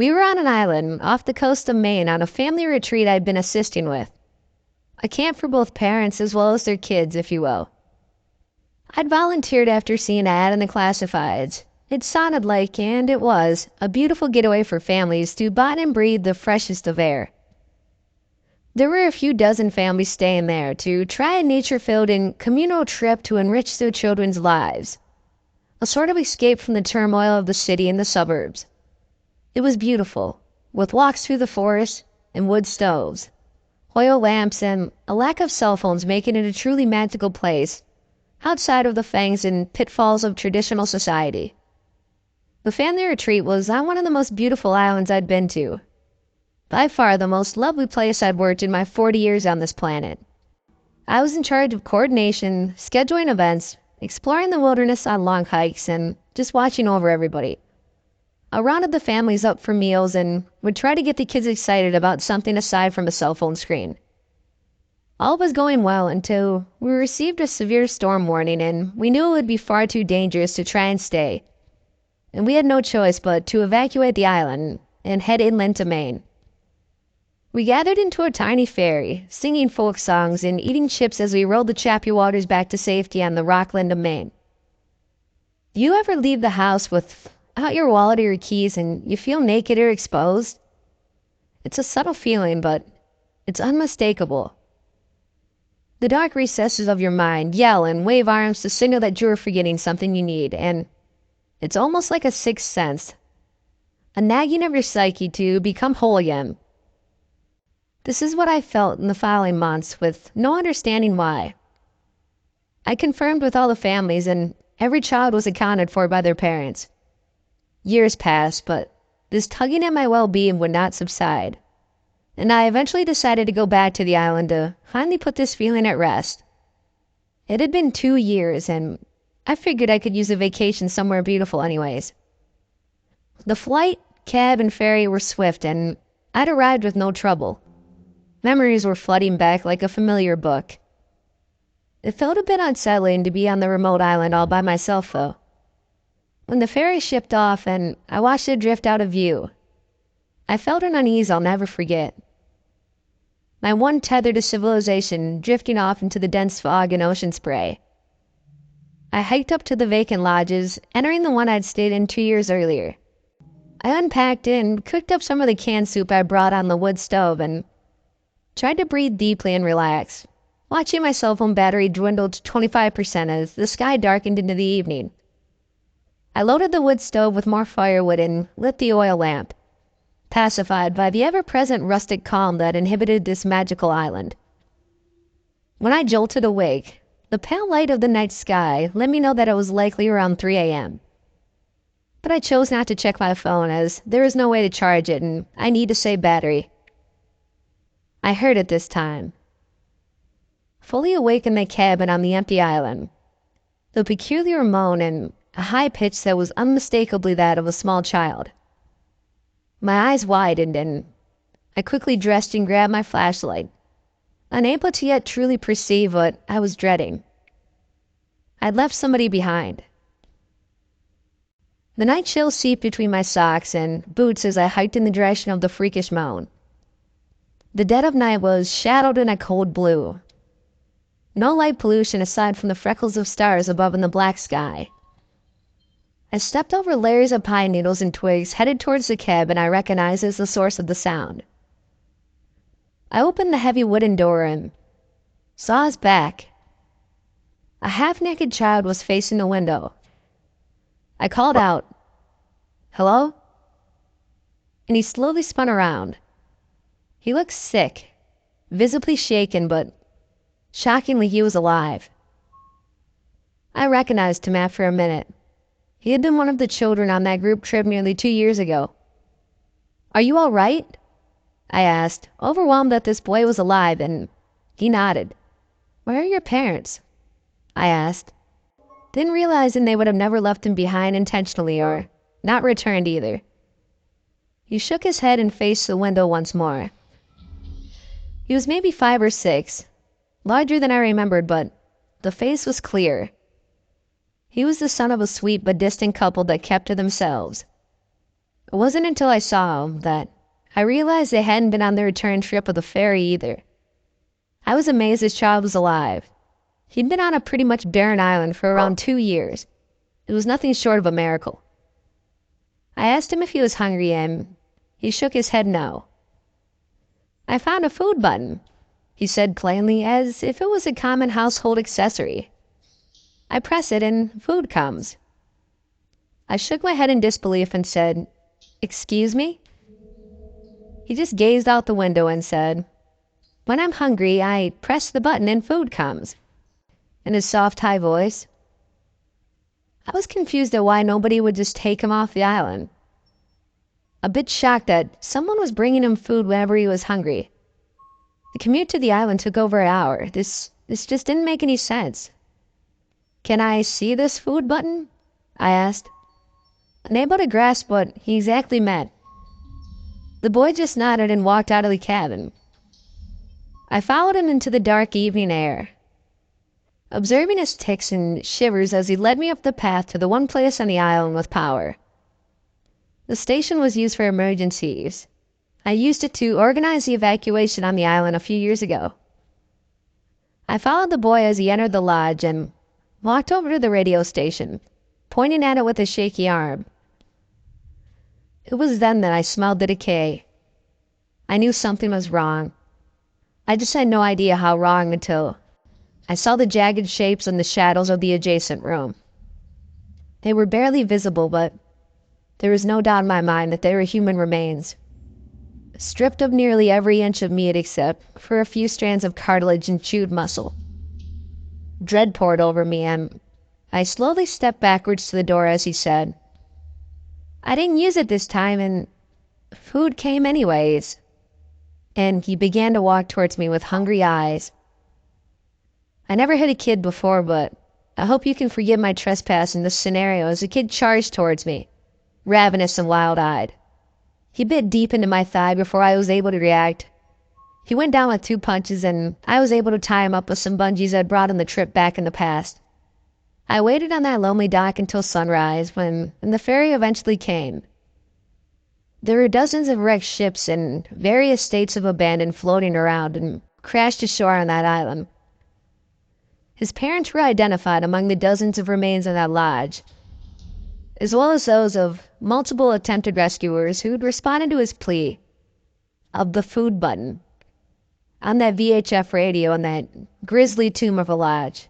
We were on an island off the coast of Maine on a family retreat I'd been assisting with. A camp for both parents as well as their kids, if you will. I'd volunteered after seeing an ad in the classifieds. It sounded like, and it was, a beautiful getaway for families to bottom and breathe the freshest of air. There were a few dozen families staying there to try a nature-filled and communal trip to enrich their children's lives. A sort of escape from the turmoil of the city and the suburbs. It was beautiful, with walks through the forest and wood stoves, oil lamps, and a lack of cell phones making it a truly magical place, outside of the fangs and pitfalls of traditional society. The family retreat was on one of the most beautiful islands I'd been to. By far the most lovely place I'd worked in my 40 years on this planet. I was in charge of coordination, scheduling events, exploring the wilderness on long hikes, and just watching over everybody. I rounded the families up for meals and would try to get the kids excited about something aside from a cell phone screen. All was going well until we received a severe storm warning and we knew it would be far too dangerous to try and stay. And we had no choice but to evacuate the island and head inland to Maine. We gathered into a tiny ferry, singing folk songs and eating chips as we rowed the choppy waters back to safety on the Rockland of Maine. Do you ever leave the house without your wallet or your keys and you feel naked or exposed? It's a subtle feeling, but it's unmistakable. The dark recesses of your mind yell and wave arms to signal that you're forgetting something you need, and it's almost like a sixth sense, a nagging of your psyche to become whole again. This is what I felt in the following months, with no understanding why. I confirmed with all the families, and every child was accounted for by their parents. Years passed, but this tugging at my well-being would not subside, and I eventually decided to go back to the island to finally put this feeling at rest. It had been 2 years, and I figured I could use a vacation somewhere beautiful anyways. The flight, cab, and ferry were swift, and I'd arrived with no trouble. Memories were flooding back like a familiar book. It felt a bit unsettling to be on the remote island all by myself, though. When the ferry shipped off and I watched it drift out of view, I felt an unease I'll never forget. My one tether to civilization drifting off into the dense fog and ocean spray. I hiked up to the vacant lodges, entering the one I'd stayed in 2 years earlier. I unpacked and cooked up some of the canned soup I brought on the wood stove and tried to breathe deeply and relax, watching my cell phone battery dwindle to 25% as the sky darkened into the evening. I loaded the wood stove with more firewood and lit the oil lamp, pacified by the ever-present rustic calm that inhabited this magical island. When I jolted awake, the pale light of the night sky let me know that it was likely around 3 a.m. But I chose not to check my phone as there was no way to charge it and I need to save battery. I heard it this time. Fully awake in my cabin on the empty island, the peculiar moan and a high pitch that was unmistakably that of a small child. My eyes widened and I quickly dressed and grabbed my flashlight, unable to yet truly perceive what I was dreading. I'd left somebody behind. The night chill seeped between my socks and boots as I hiked in the direction of the freakish moan. The dead of night was shadowed in a cold blue. No light pollution aside from the freckles of stars above in the black sky. I stepped over layers of pine needles and twigs headed towards the cabin I recognized as the source of the sound. I opened the heavy wooden door and saw his back. A half-naked child was facing the window. I called out, "Hello?" And he slowly spun around. He looked sick, visibly shaken, but shockingly he was alive. I recognized him after a minute. He had been one of the children on that group trip nearly 2 years ago. "Are you all right?" I asked, overwhelmed that this boy was alive, and he nodded. "Where are your parents?" I asked, then realizing they would have never left him behind intentionally or not returned either. He shook his head and faced the window once more. He was maybe 5 or 6, larger than I remembered, but the face was clear. He was the son of a sweet but distant couple that kept to themselves. It wasn't until I saw him that I realized they hadn't been on the return trip of the ferry either. I was amazed this child was alive. He'd been on a pretty much barren island for around 2 years. It was nothing short of a miracle. I asked him if he was hungry and he shook his head no. I found a food button, he said plainly, as if it was a common household accessory. I press it and food comes. I shook my head in disbelief and said, "Excuse me?" He just gazed out the window and said, "When I'm hungry, I press the button and food comes," in his soft, high voice. I was confused at why nobody would just take him off the island. A bit shocked that someone was bringing him food whenever he was hungry. The commute to the island took over an hour. This just didn't make any sense. "Can I see this food button?" I asked, unable to grasp what he exactly meant. The boy just nodded and walked out of the cabin. I followed him into the dark evening air, observing his tics and shivers as he led me up the path to the one place on the island with power. The station was used for emergencies. I used it to organize the evacuation on the island a few years ago. I followed the boy as he entered the lodge and walked over to the radio station, pointing at it with a shaky arm. It was then that I smelled the decay. I knew something was wrong. I just had no idea how wrong until I saw the jagged shapes and the shadows of the adjacent room. They were barely visible, but there was no doubt in my mind that they were human remains, stripped of nearly every inch of meat except for a few strands of cartilage and chewed muscle. Dread poured over me, and I slowly stepped backwards to the door as he said, "I didn't use it this time, and food came anyways." And he began to walk towards me with hungry eyes. I never hit a kid before, but I hope you can forgive my trespass in this scenario as the kid charged towards me, ravenous and wild-eyed. He bit deep into my thigh before I was able to react. He went down with 2 punches, and I was able to tie him up with some bungees I'd brought on the trip back in the past. I waited on that lonely dock until sunrise, when the ferry eventually came. There were dozens of wrecked ships in various states of abandon floating around and crashed ashore on that island. His parents were identified among the dozens of remains in that lodge, as well as those of multiple attempted rescuers who'd responded to his plea of the food button on that VHF radio in that grisly tomb of a lodge.